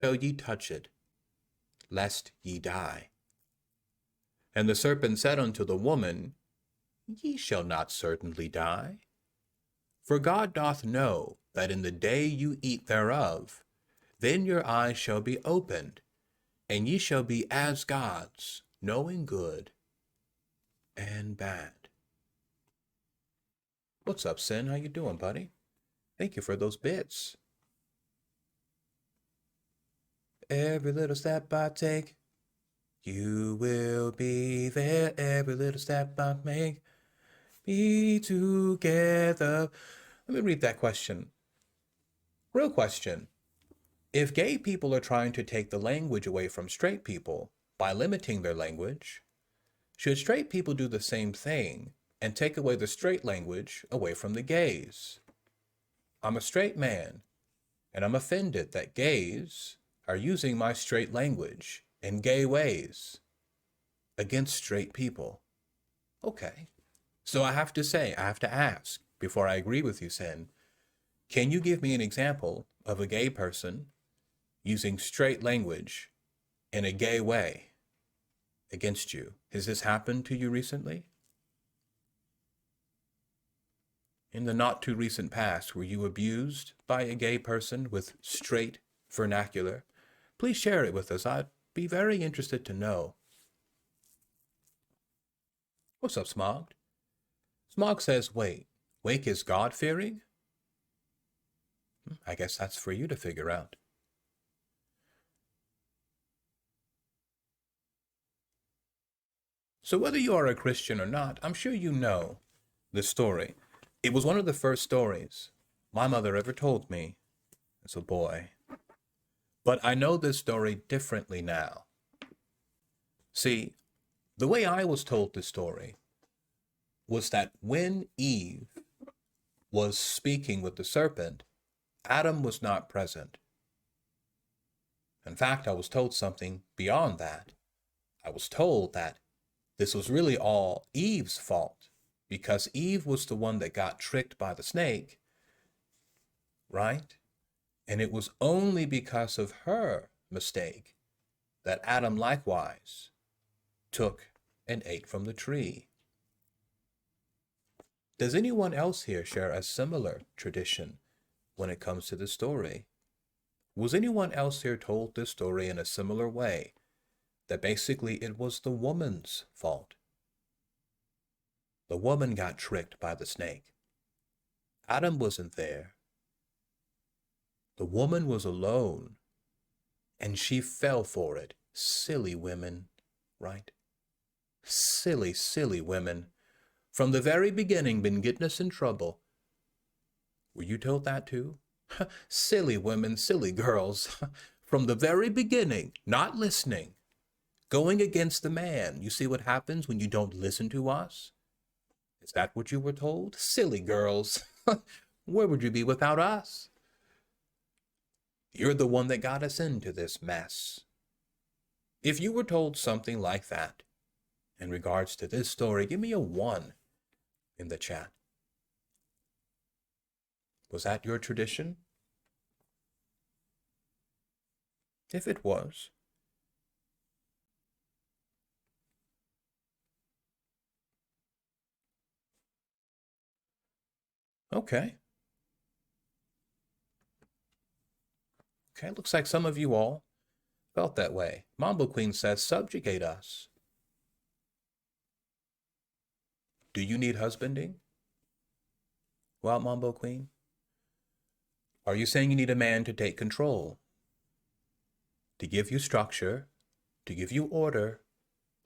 shall ye touch it, lest ye die. And the serpent said unto the woman, Ye shall not certainly die. For God doth know that in the day you eat thereof, then your eyes shall be opened, and ye shall be as gods, knowing good and bad. What's up, Sin? How you doing, buddy? Thank you for those bits. Every little step I take, you will be there. Every little step I make, be together. Let me read that question. Real question. If gay people are trying to take the language away from straight people by limiting their language, should straight people do the same thing and take away the straight language away from the gays? I'm a straight man, and I'm offended that gays are using my straight language in gay ways against straight people. Okay. So I have to ask, before I agree with you, Sin, can you give me an example of a gay person using straight language in a gay way against you? Has this happened to you recently? In the not too recent past, were you abused by a gay person with straight vernacular? Please share it with us. I'd be very interested to know. What's up, Smog? Smog says, wait, Wake is God-fearing? I guess that's for you to figure out. So whether you are a Christian or not, I'm sure you know this story. It was one of the first stories my mother ever told me as a boy. But I know this story differently now. See, the way I was told this story was that when Eve was speaking with the serpent, Adam was not present. In fact, I was told something beyond that. I was told that this was really all Eve's fault, because Eve was the one that got tricked by the snake, right? And it was only because of her mistake that Adam likewise took and ate from the tree. Does anyone else here share a similar tradition when it comes to this story? Was anyone else here told this story in a similar way, that basically it was the woman's fault? The woman got tricked by the snake. Adam wasn't there. The woman was alone, and she fell for it. Silly women, right? Silly, silly women. From the very beginning, been getting us in trouble. Were you told that too? Silly women, silly girls. From the very beginning, not listening. Going against the man. You see what happens when you don't listen to us? Is that what you were told? Silly girls. Where would you be without us? You're the one that got us into this mess. If you were told something like that in regards to this story, give me a 1 in the chat. Was that your tradition? If it was, okay. Okay, looks like some of you all felt that way. Mambo Queen says, subjugate us. Do you need husbanding? Well, Mambo Queen, are you saying you need a man to take control, to give you structure, to give you order,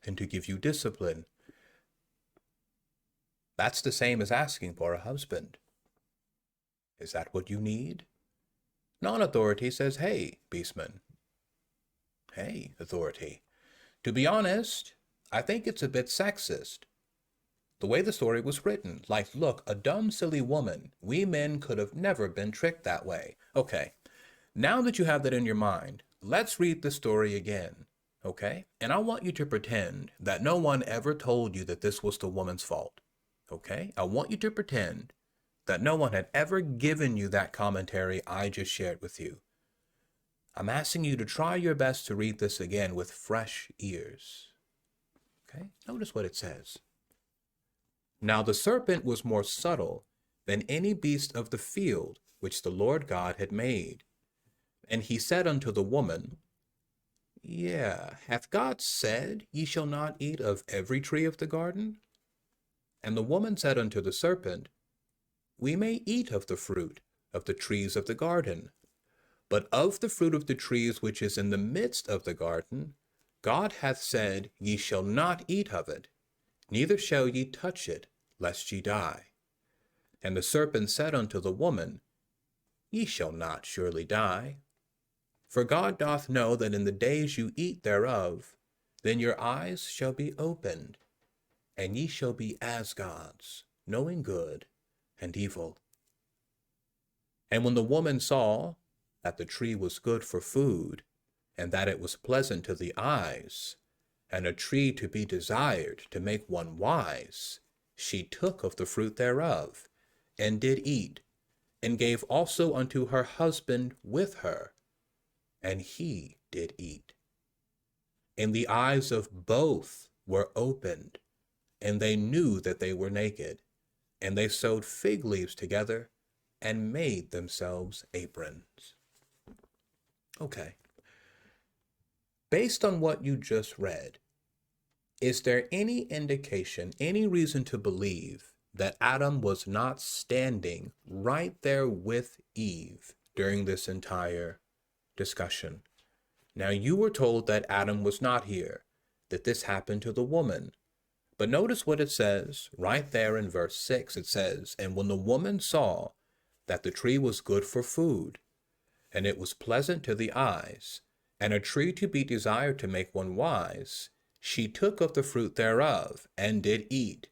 and to give you discipline? That's the same as asking for a husband. Is that what you need? Non-authority says, hey, Beastman. Hey, authority. To be honest, I think it's a bit sexist. The way the story was written, like, look, a dumb, silly woman. We men could have never been tricked that way. Okay, now that you have that in your mind, let's read the story again, okay? And I want you to pretend that no one ever told you that this was the woman's fault, okay? I want you to pretend that no one had ever given you that commentary I just shared with you. I'm asking you to try your best to read this again with fresh ears. Okay, notice what it says. Now the serpent was more subtle than any beast of the field which the Lord God had made. And he said unto the woman, hath God said, Ye shall not eat of every tree of the garden? And the woman said unto the serpent, We may eat of the fruit of the trees of the garden, but of the fruit of the trees which is in the midst of the garden, God hath said, Ye shall not eat of it, neither shall ye touch it, lest ye die. And the serpent said unto the woman, Ye shall not surely die. For God doth know that in the days you eat thereof, then your eyes shall be opened, and ye shall be as gods, knowing good and evil. And when the woman saw that the tree was good for food, and that it was pleasant to the eyes, and a tree to be desired to make one wise, she took of the fruit thereof, and did eat, and gave also unto her husband with her, and he did eat. And the eyes of both were opened, and they knew that they were naked, and they sewed fig leaves together, and made themselves aprons. Okay. Based on what you just read, is there any indication, any reason to believe that Adam was not standing right there with Eve during this entire discussion? Now, you were told that Adam was not here, that this happened to the woman. But notice what it says right there in verse 6. It says, And when the woman saw that the tree was good for food, and it was pleasant to the eyes, and a tree to be desired to make one wise, she took of the fruit thereof, and did eat,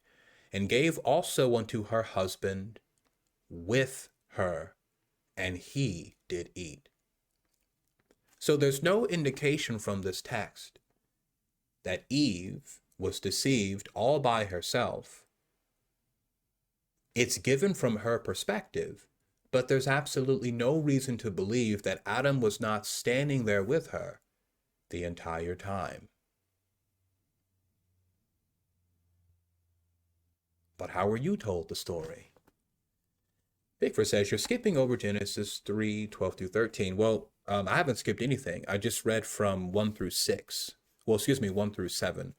and gave also unto her husband with her, and he did eat. So there's no indication from this text that Eve was deceived all by herself. It's given from her perspective, but there's absolutely no reason to believe that Adam was not standing there with her the entire time. But how were you told the story? Bigford says, you're skipping over Genesis 3:12 through 13. Well, I haven't skipped anything. I just read from 1 through 6. Well, 1 through 7.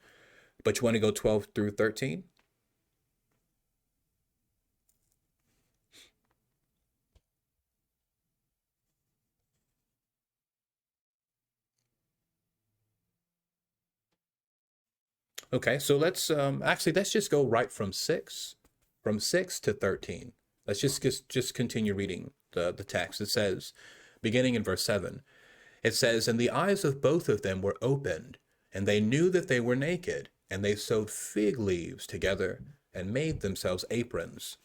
But you want to go 12 through 13? Okay, so let's just go right from 6 to 13. Let's just continue reading the text. It says, beginning in verse 7, it says, And the eyes of both of them were opened, and they knew that they were naked, and they sewed fig leaves together, and made themselves aprons.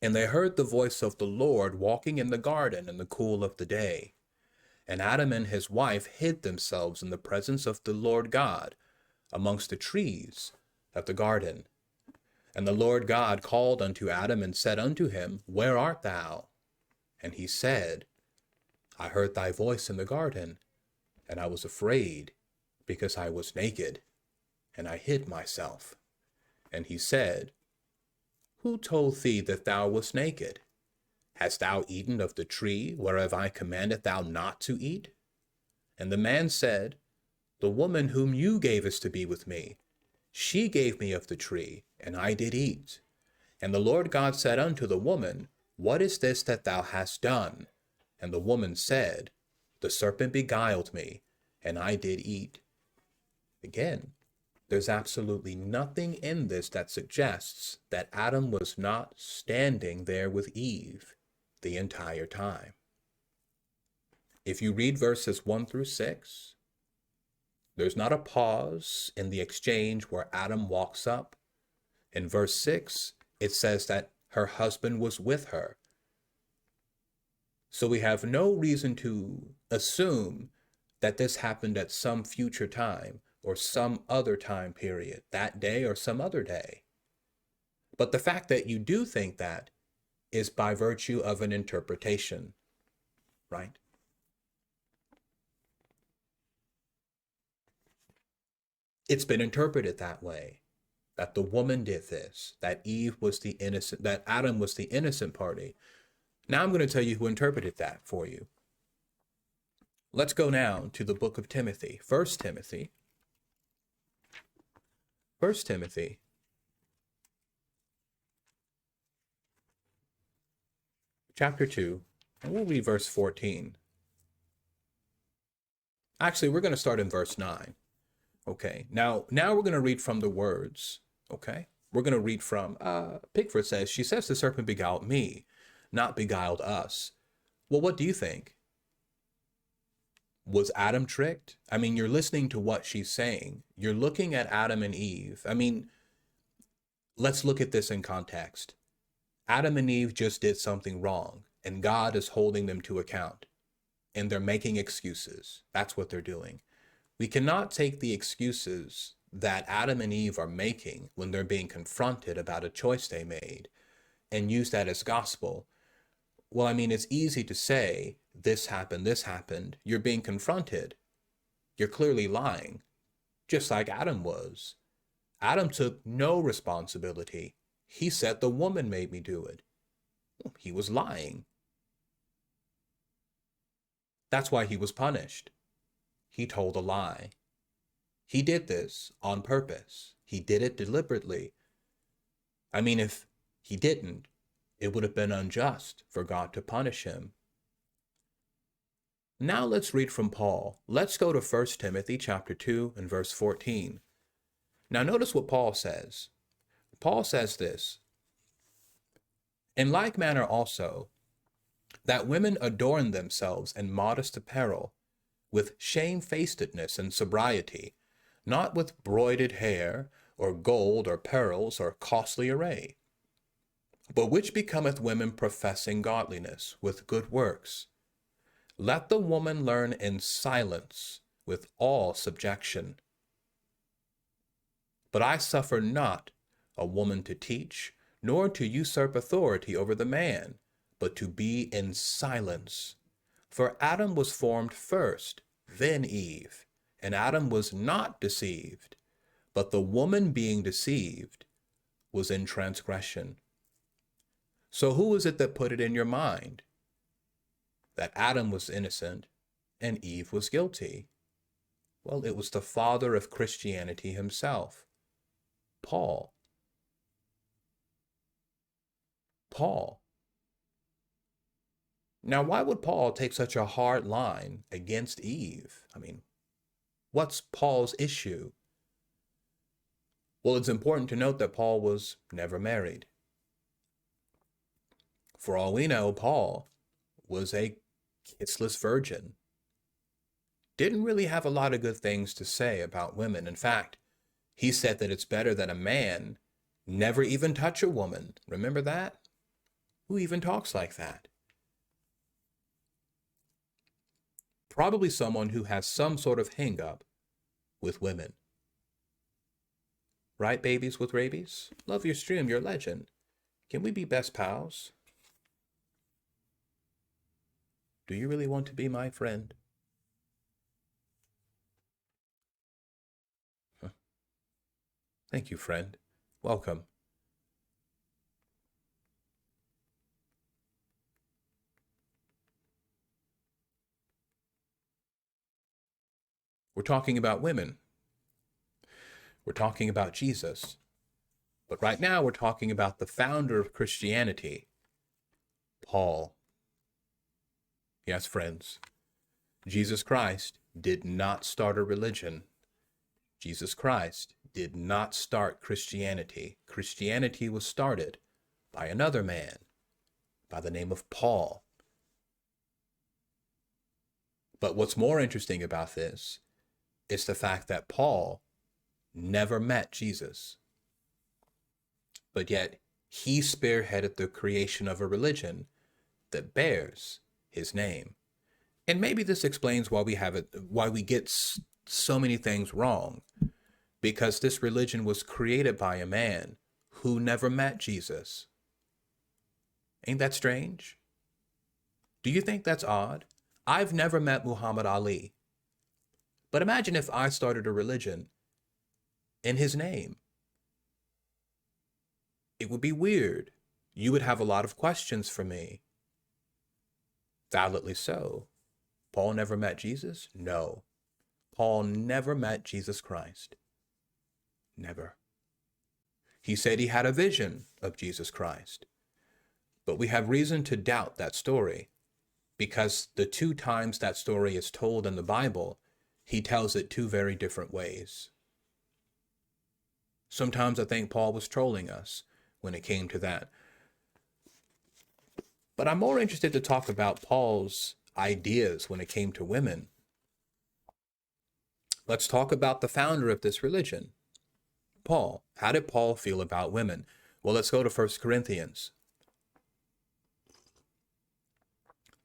And they heard the voice of the Lord walking in the garden in the cool of the day. And Adam and his wife hid themselves in the presence of the Lord God amongst the trees of the garden. And the Lord God called unto Adam and said unto him, Where art thou? And he said, I heard thy voice in the garden, and I was afraid, because I was naked, and I hid myself. And he said, Who told thee that thou wast naked? Hast thou eaten of the tree whereof I commanded thou not to eat? And the man said, The woman whom you gavest to be with me, she gave me of the tree, and I did eat. And the Lord God said unto the woman, What is this that thou hast done? And the woman said, The serpent beguiled me, and I did eat. Again, there's absolutely nothing in this that suggests that Adam was not standing there with Eve the entire time. If you read verses 1 through 6, there's not a pause in the exchange where Adam walks up. In verse 6, it says that her husband was with her. So we have no reason to assume that this happened at some future time or some other time period, that day or some other day. But the fact that you do think that is by virtue of an interpretation, right? It's been interpreted that way, that the woman did this, that Eve was the innocent, that Adam was the innocent party. Now I'm going to tell you who interpreted that for you. Let's go now to the book of Timothy, 1 Timothy. 1 Timothy chapter 2, and we'll read verse 14. Actually, we're going to start in verse 9. Okay, now we're going to read from the words. Okay, we're going to read from, Pickford says, she says the serpent beguiled me, not beguiled us. Well, what do you think? Was Adam tricked? I mean, you're listening to what she's saying. You're looking at Adam and Eve. I mean, let's look at this in context. Adam and Eve just did something wrong, and God is holding them to account. And they're making excuses. That's what they're doing. We cannot take the excuses that Adam and Eve are making when they're being confronted about a choice they made and use that as gospel. Well, I mean, it's easy to say, this happened. You're being confronted. You're clearly lying, just like Adam was. Adam took no responsibility. He said the woman made me do it. He was lying. That's why he was punished. He told a lie. He did this on purpose. He did it deliberately. I mean, if he didn't, it would have been unjust for God to punish him. Now let's read from Paul. Let's go to 1 Timothy chapter 2 and verse 14. Now notice what Paul says. Paul says this, in like manner also, that women adorn themselves in modest apparel, with shamefacedness and sobriety, not with broided hair, or gold, or pearls, or costly array, but which becometh women professing godliness, with good works. Let the woman learn in silence, with all subjection. But I suffer not a woman to teach, nor to usurp authority over the man, but to be in silence. For Adam was formed first, then Eve, and Adam was not deceived, but the woman being deceived was in transgression. So who is it that put it in your mind that Adam was innocent and Eve was guilty? Well, it was the father of Christianity himself, Paul. Now, why would Paul take such a hard line against Eve? I mean, what's Paul's issue? Well, it's important to note that Paul was never married. For all we know, Paul was a kissless virgin. Didn't really have a lot of good things to say about women. In fact, he said that it's better that a man never even touch a woman. Remember that? Who even talks like that? Probably someone who has some sort of hang-up with women. Right, babies with rabies? Love your stream, you're a legend. Can we be best pals? Do you really want to be my friend? Huh. Thank you, friend. Welcome. We're talking about women. We're talking about Jesus. But right now we're talking about the founder of Christianity, Paul. Yes, friends, Jesus Christ did not start a religion. Jesus Christ did not start Christianity. Christianity was started by another man by the name of Paul. But what's more interesting about this is the fact that Paul never met Jesus. But yet he spearheaded the creation of a religion that bears his name. And maybe this explains why we get so many things wrong. Because this religion was created by a man who never met Jesus. Ain't that strange? Do you think that's odd? I've never met Muhammad Ali. But imagine if I started a religion in his name. It would be weird. You would have a lot of questions for me. Validly so. Paul never met Jesus? No. Paul never met Jesus Christ. Never. He said he had a vision of Jesus Christ. But we have reason to doubt that story because the two times that story is told in the Bible, he tells it two very different ways. Sometimes I think Paul was trolling us when it came to that. But I'm more interested to talk about Paul's ideas when it came to women. Let's talk about the founder of this religion, Paul. How did Paul feel about women? Well, let's go to 1 Corinthians.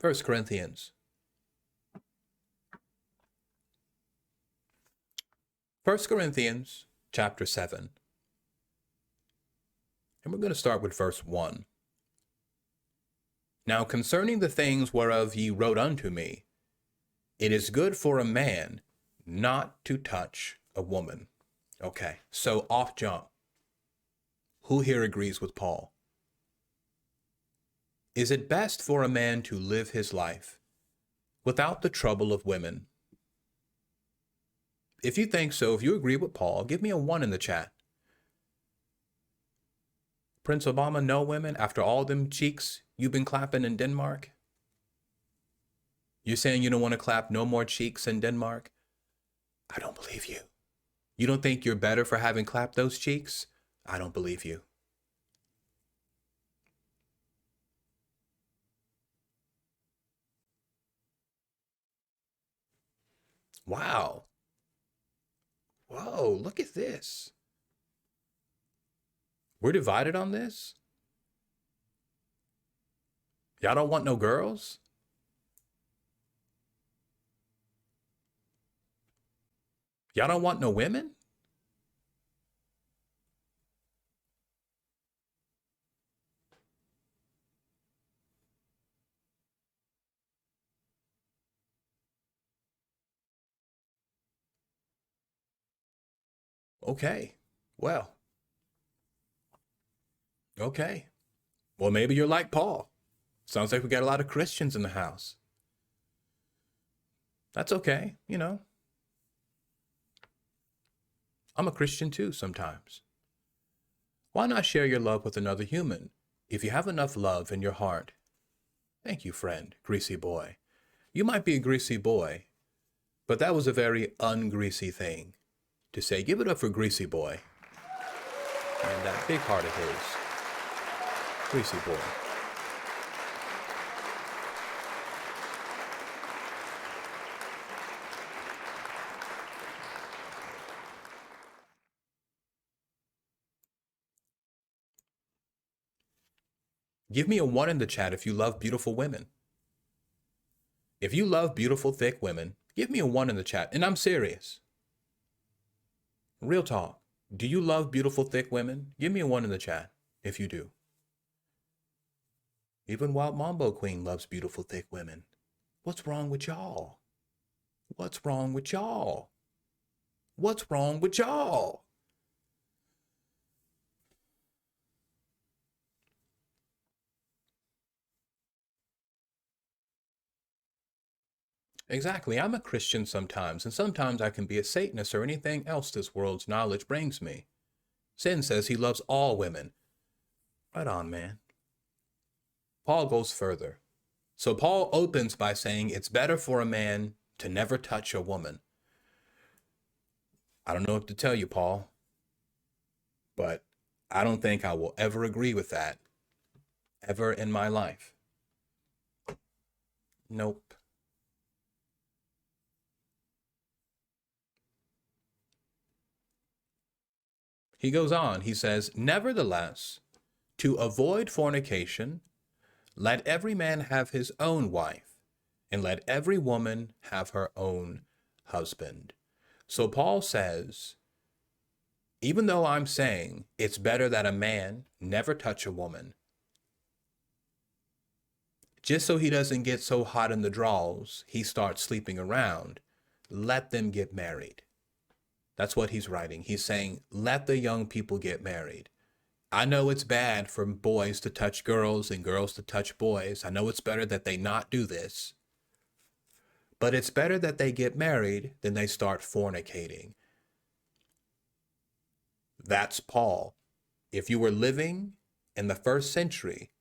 1 Corinthians. 1 Corinthians chapter 7. And we're going to start with verse 1. Now concerning the things whereof ye wrote unto me, it is good for a man not to touch a woman. Okay, so off jump. Who here agrees with Paul? Is it best for a man to live his life without the trouble of women? If you think so, if you agree with Paul, give me a 1 in the chat. Prince Obama, no women after all them cheeks you've been clapping in Denmark? You're saying you don't want to clap no more cheeks in Denmark? I don't believe you. You don't think you're better for having clapped those cheeks? I don't believe you. Wow. Whoa, look at this. We're divided on this? Y'all don't want no girls? Y'all don't want no women? Okay. Well. Okay. Well, maybe you're like Paul. Sounds like we got a lot of Christians in the house. That's okay, you know. I'm a Christian too sometimes. Why not share your love with another human if you have enough love in your heart? Thank you, friend, greasy boy. You might be a greasy boy, but that was a very ungreasy thing to say. Give it up for greasy boy. And that big heart of his. Greasy boy. Give me a 1 in the chat if you love beautiful women. If you love beautiful, thick women, give me a 1 in the chat. And I'm serious. Real talk. Do you love beautiful, thick women? Give me a 1 in the chat if you do. Even Wild Mambo Queen loves beautiful, thick women. What's wrong with y'all? What's wrong with y'all? What's wrong with y'all? Exactly. I'm a Christian sometimes, and sometimes I can be a Satanist or anything else this world's knowledge brings me. Sin says he loves all women. Right on, man. Paul goes further. So Paul opens by saying it's better for a man to never touch a woman. I don't know what to tell you, Paul, but I don't think I will ever agree with that ever in my life. Nope. He goes on, he says, nevertheless, to avoid fornication, let every man have his own wife, and let every woman have her own husband. So Paul says, even though I'm saying it's better that a man never touch a woman, just so he doesn't get so hot in the draws, he starts sleeping around, let them get married. That's what he's writing. He's saying, let the young people get married. I know it's bad for boys to touch girls and girls to touch boys. I know it's better that they not do this. But it's better that they get married than they start fornicating. That's Paul. If you were living in the first century,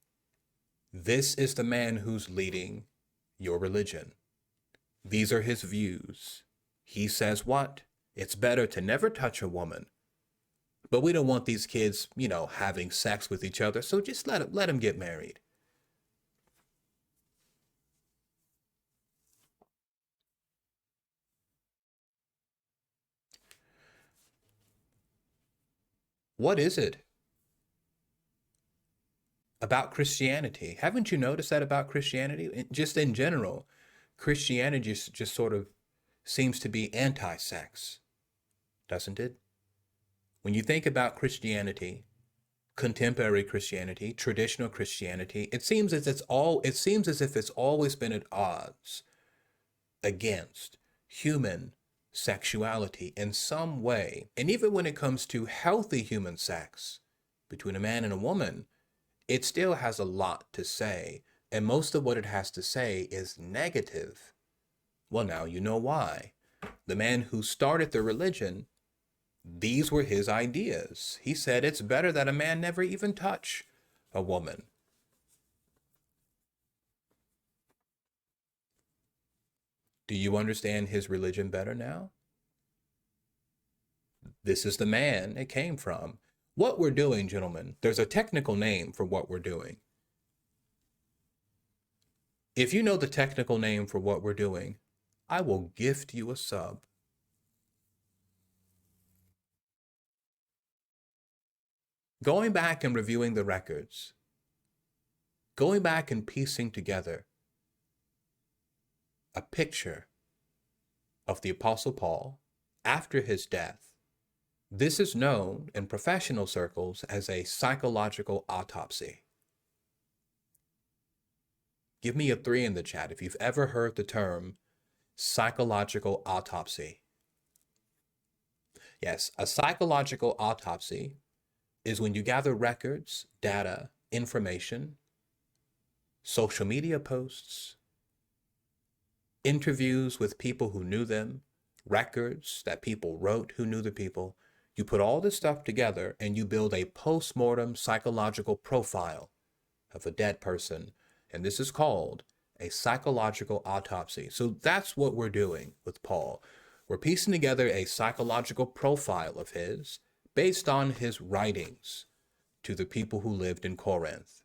this is the man who's leading your religion. These are his views. He says what? It's better to never touch a woman. But we don't want these kids, having sex with each other, so just let them get married. What is it about Christianity? Haven't you noticed that about Christianity? Just in general, Christianity just sort of seems to be anti-sex, doesn't it? When you think about Christianity, contemporary Christianity, traditional Christianity, it seems as if it's always been at odds against human sexuality in some way. And even when it comes to healthy human sex between a man and a woman, it still has a lot to say. And most of what it has to say is negative. Well, now you know why. The man who started the religion, these were his ideas. He said it's better that a man never even touch a woman. Do you understand his religion better now? This is the man it came from. What we're doing, gentlemen, there's a technical name for what we're doing. If you know the technical name for what we're doing, I will gift you a sub. Going back and reviewing the records, going back and piecing together a picture of the Apostle Paul after his death. This is known in professional circles as a psychological autopsy. Give me a 3 in the chat if you've ever heard the term psychological autopsy. Yes, a psychological autopsy is when you gather records, data, information, social media posts, interviews with people who knew them, records that people wrote who knew the people. You put all this stuff together and you build a post-mortem psychological profile of a dead person. And this is called a psychological autopsy. So that's what we're doing with Paul. We're piecing together a psychological profile of his based on his writings to the people who lived in Corinth.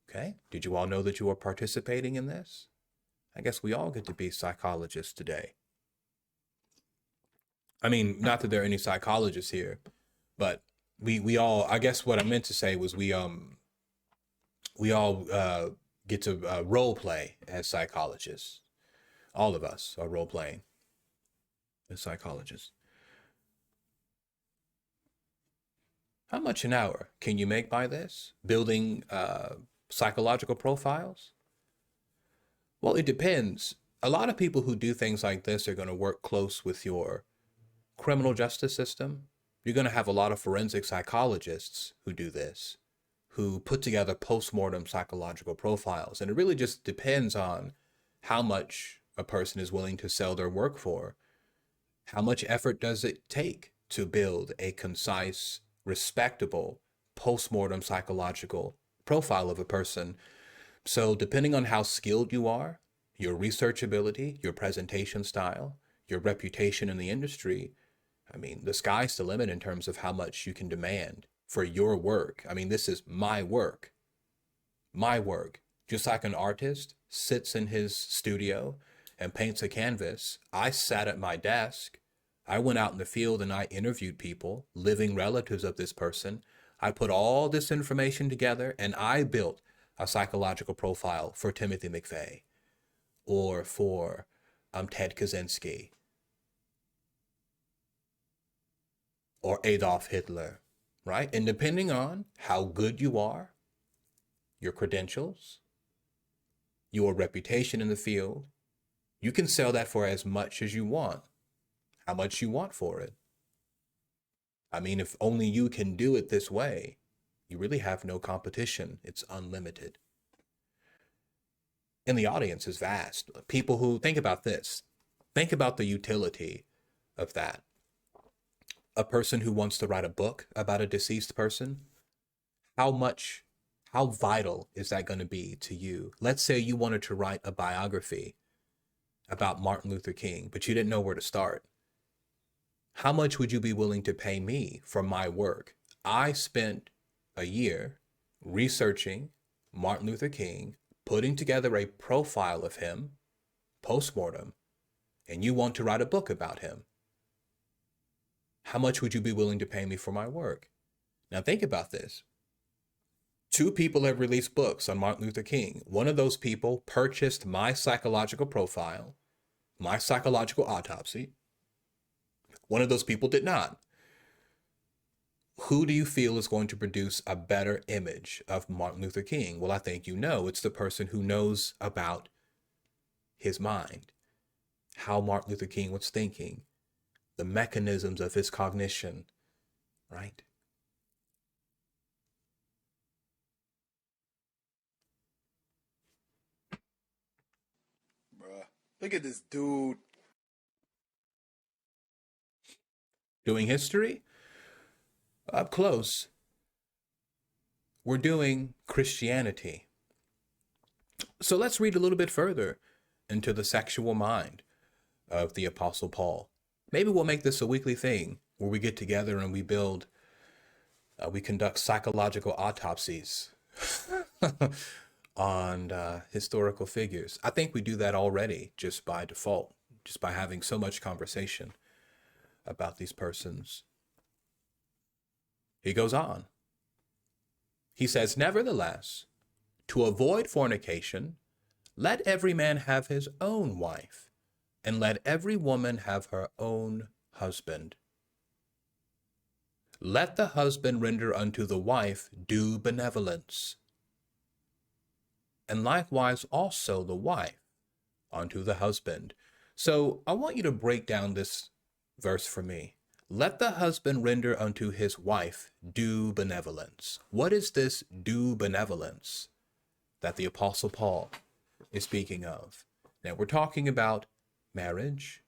Okay? Did you all know that you are participating in this? I guess we all get to be psychologists today. I mean, not that there are any psychologists here, but we all, I guess what I meant to say was we all get to role play as psychologists. All of us are role playing as psychologists. How much an hour can you make by this? Building psychological profiles? Well, it depends. A lot of people who do things like this are going to work close with your criminal justice system. You're going to have a lot of forensic psychologists who do this, who put together post-mortem psychological profiles. And it really just depends on how much a person is willing to sell their work for. How much effort does it take to build a concise, respectable, post-mortem psychological profile of a person? So depending on how skilled you are, your research ability, your presentation style, your reputation in the industry, I mean, the sky's the limit in terms of how much you can demand for your work. I mean, this is my work. My work. Just like an artist sits in his studio and paints a canvas, I sat at my desk. I went out in the field and I interviewed people, living relatives of this person. I put all this information together and I built a psychological profile for Timothy McVeigh or for Ted Kaczynski or Adolf Hitler, right? And depending on how good you are, your credentials, your reputation in the field, you can sell that for as much as you want, how much you want for it. I mean, if only you can do it this way, you really have no competition. It's unlimited. And the audience is vast. People who think about this, think about the utility of that. A person who wants to write a book about a deceased person, how vital is that going to be to you? Let's say you wanted to write a biography about Martin Luther King, but you didn't know where to start. How much would you be willing to pay me for my work? I spent a year researching Martin Luther King, putting together a profile of him, post-mortem, and you want to write a book about him. How much would you be willing to pay me for my work? Now think about this. 2 people have released books on Martin Luther King. One of those people purchased my psychological profile, my psychological autopsy. One of those people did not. Who do you feel is going to produce a better image of Martin Luther King? Well, I think you know. It's the person who knows about his mind, how Martin Luther King was thinking, the mechanisms of his cognition, right? Bruh, look at this dude. Doing history? Up close, we're doing Christianity. So let's read a little bit further into the sexual mind of the Apostle Paul. Maybe we'll make this a weekly thing where we get together and we conduct psychological autopsies on historical figures. I think we do that already just by default, just by having so much conversation about these persons. He goes on. He says, nevertheless, to avoid fornication, let every man have his own wife, and let every woman have her own husband. Let the husband render unto the wife due benevolence, and likewise also the wife unto the husband. So I want you to break down this verse for me. Let the husband render unto his wife due benevolence. What is this due benevolence that the Apostle Paul is speaking of? Now, we're talking about marriage.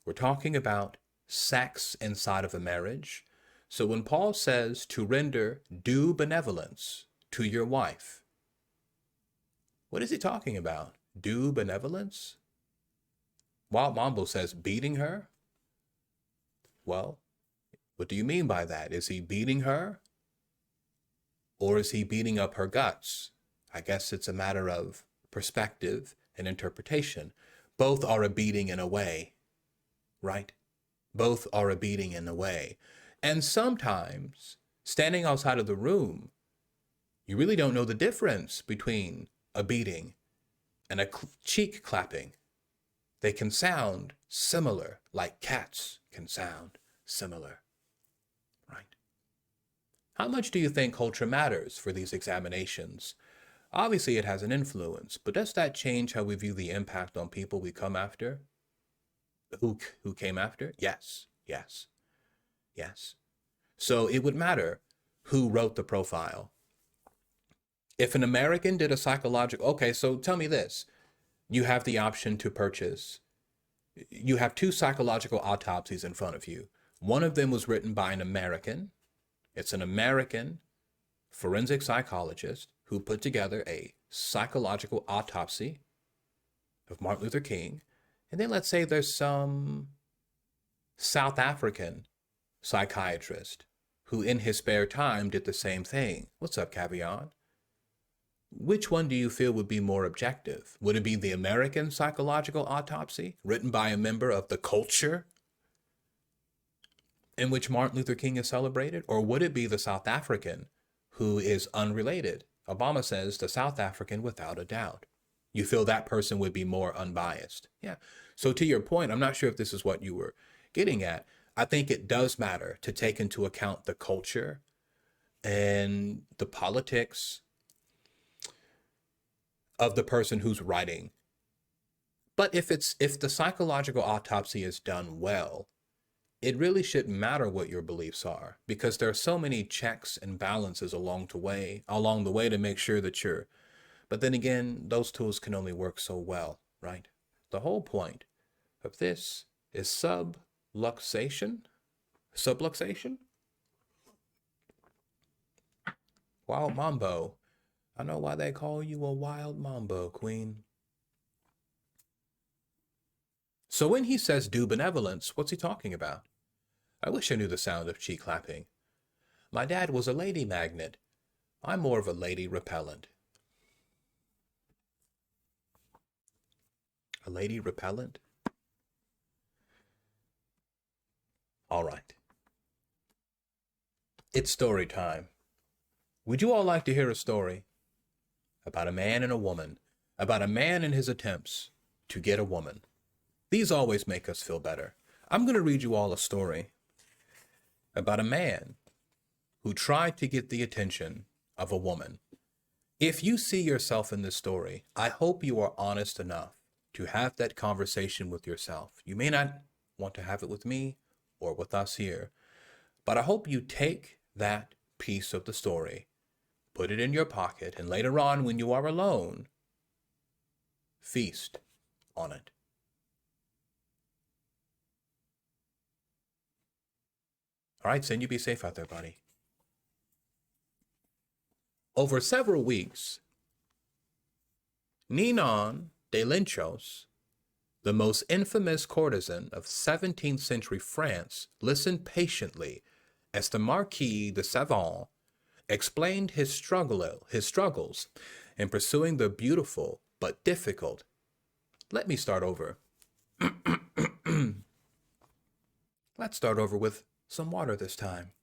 We're talking about sex inside of a marriage. So when Paul says to render due benevolence to your wife, what is he talking about? Due benevolence? Wild Mambo says beating her. Well, what do you mean by that? Is he beating her? Or is he beating up her guts? I guess it's a matter of perspective and interpretation. Both are a beating in a way, right? Both are a beating in a way. And sometimes, standing outside of the room, you really don't know the difference between a beating and a cheek clapping. They can sound similar, like cats can sound similar, right? How much do you think culture matters for these examinations? Obviously, it has an influence, but does that change how we view the impact on people we come after? Who came after? Yes, yes, yes. So it would matter who wrote the profile. If an American did a psychological, okay, so tell me this. You have the option to purchase. You have 2 psychological autopsies in front of you. One of them was written by an American. It's an American forensic psychologist who put together a psychological autopsy of Martin Luther King. And then let's say there's some South African psychiatrist who in his spare time did the same thing. What's up, Cavion? Which one do you feel would be more objective? Would it be the American psychological autopsy written by a member of the culture in which Martin Luther King is celebrated? Or would it be the South African who is unrelated? Obama says the South African without a doubt. You feel that person would be more unbiased. Yeah. So to your point, I'm not sure if this is what you were getting at. I think it does matter to take into account the culture and the politics of the person who's writing. But if the psychological autopsy is done well, it really shouldn't matter what your beliefs are, because there are so many checks and balances along the way to make sure that you're, but then again, those tools can only work so well, right? The whole point of this is subluxation. Subluxation? Wild Mambo. I know why they call you a wild Mambo, Queen. So when he says do benevolence, what's he talking about? I wish I knew the sound of cheek clapping. My dad was a lady magnet. I'm more of a lady repellent. A lady repellent? All right. It's story time. Would you all like to hear a story about a man and a woman, about a man and his attempts to get a woman? These always make us feel better. I'm going to read you all a story about a man who tried to get the attention of a woman. If you see yourself in this story, I hope you are honest enough to have that conversation with yourself. You may not want to have it with me or with us here, but I hope you take that piece of the story, put it in your pocket, and later on when you are alone, feast on it. All right, Sin, you be safe out there, buddy. Over several weeks, Ninon de Linchos, the most infamous courtesan of 17th century France, listened patiently as the Marquis de Savon explained his struggles in pursuing the beautiful but difficult. Let me start over. Let's start over with some water this time.